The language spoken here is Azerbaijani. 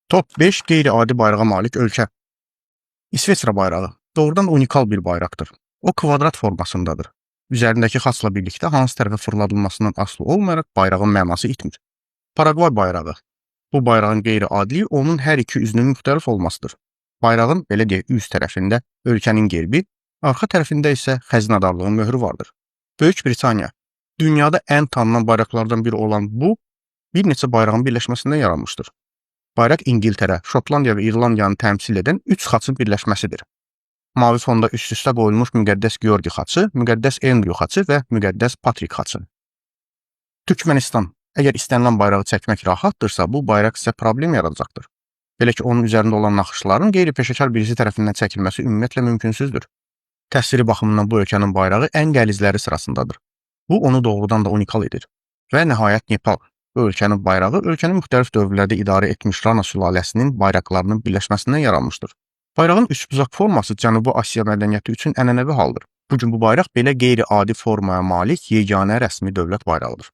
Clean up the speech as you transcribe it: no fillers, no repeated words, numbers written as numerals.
Top 5 qeyri-adi bayrağa malik ölkə. İsveçrə bayrağı doğrudan unikal bir bayraqdır. O kvadrat formasındadır. Üzərindəki xaçla birlikdə hansı tərəfə fırladılmasından asılı olmayaraq bayrağın mənası itmir. Paragvay bayrağı. Bu bayrağın qeyri-adiliyi onun hər iki üzünün müxtəlif olmasıdır. Bayrağın belə deyək üz tərəfində ölkənin gerbi, arxa tərəfində isə xəzinədarlığın möhrü vardır. Böyük Britaniya. Dünyada ən tanınan bayraqlardan biri olan bu, bir neçə bayrağın birləşməsindən yaranmışdır. Bayraq İngiltərə, Şotlandiya və İrlandiyanı təmsil edən 3 xaçın birləşməsidir. Mavi fonda üst-üstə qoyulmuş müqəddəs Georgi xaçı, müqəddəs Andrew xaçı və müqəddəs Patrik xaçı. Türkmənistan. Əgər istənilən bayrağı çəkmək rahatdırsa, bu bayraq sizə problem yaradacaqdır. Belə ki, onun üzərində olan naxışların qeyri-peşəkar birisi tərəfindən çəkilməsi ümumiyyətlə mümkünsüzdür. Təsviri baxımından bu ölkənin bayrağı ən qəlizləri sırasındadır. Bu, onu doğrudan da unikal edir. Və nəhayət Nepal. Bu ölkənin bayrağı ölkənin müxtəlif dövrlərdə idarə etmiş Rana sülaləsinin bayraqlarının birləşməsindən yaranmışdır. Bayrağın üçbucaq forması Cənubi Asiya mədəniyyəti üçün ənənəvi haldır. Bu gün bu bayraq belə qeyri-adi formaya malik yeganə rəsmi dövlət bayrağıdır.